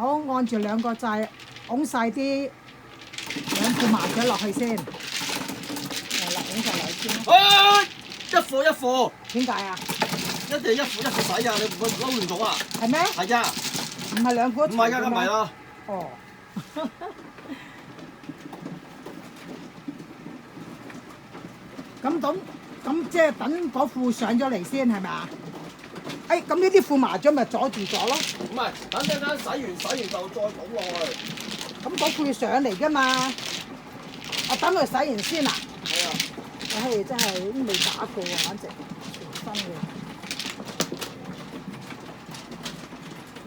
好，按住兩個掣，拱晒啲兩副麻雀落去先。係啦，拱晒落去先。一副一副。點解啊？一定一副一副洗啊！你唔會撈亂咗啊？係咩？係啊。唔係兩副一齊唔係㗎，唔係啦。哦。咁即係等嗰副上咗嚟先係咪啊？咁呢啲副麻雀咪阻住咗咯？唔係，等陣間洗完就再倒落去。咁嗰副要上嚟㗎嘛？我等佢洗完先啊！係啊。唉，真係都未打過啊，簡直全新嘅。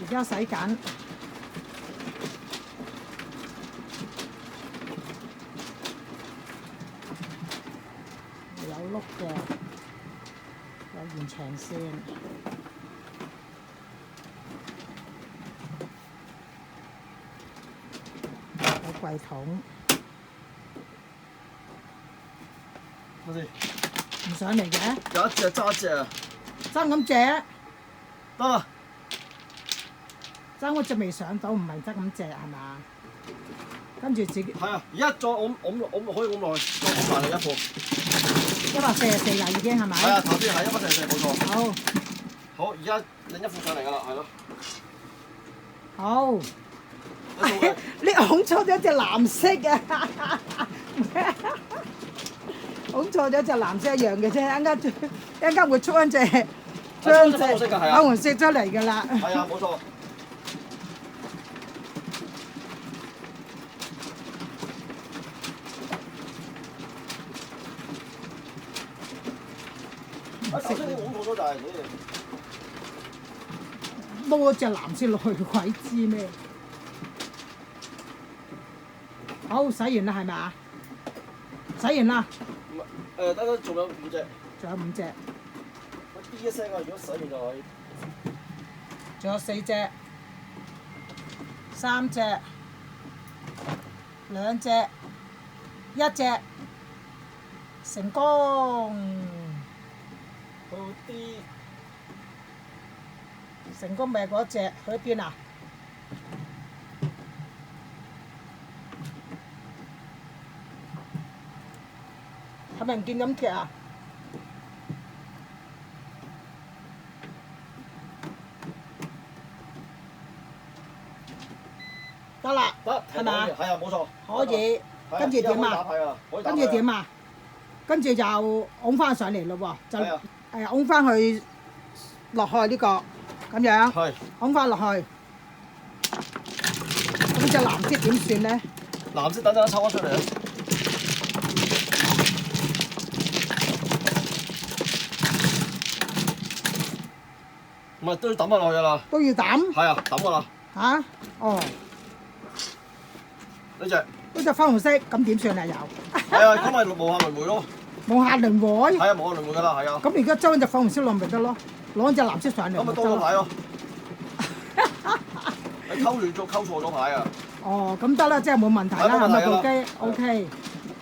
而家洗緊。有碌嘅，有延長線，有櫃桶，睇先。唔上嚟嘅。有一隻揸隻啊！爭咁隻，得啦。爭嗰隻未上到，唔係爭咁隻係嘛？跟住自己。係啊，而家再揞可以揞落去，再揞埋你一副。144㗎已經係咪？係啊，頭先係144冇錯。好。好，而家另一副上嚟㗎啦，係咯。好。你拱錯咗隻藍色啊！拱錯咗隻藍色一樣嘅啫，一陣間會出一隻將隻粉紅色出嚟㗎啦。係啊，冇錯。頭先你拱錯咗就係撈咗隻藍色落去，鬼知咩？好，洗完啦係咪啊？洗完啦。唔係，得仲有5隻。仲有5隻。啲一聲啊！如果洗完就可以。仲有4隻、3隻、2隻、1隻，成功。好啲。成功咪嗰隻去邊啊？係咪唔見咁劇啊？得啦，係嘛？係啊，冇錯。可以，跟住點啊？跟住點啊？跟住就拱翻上嚟咯喎，就拱翻去落去呢個咁樣，拱翻落去。咁隻藍色點算咧？藍色等陣抽翻出嚟啊！唔係都要抌翻落去㗎啦。都要抌？係啊，抌㗎啦。嚇？哦。呢隻。呢隻粉紅色，咁點算啊？又。係啊，咁咪無限輪迴咯。無限輪迴。係啊，無限輪迴㗎啦，係啊。咁而家將隻粉紅色落咪得咯，攞隻藍色上嚟。咁咪多咗牌咯。你溝錯咗牌啊！哦，咁得啦，即係冇問題啦，係咪部機 OK？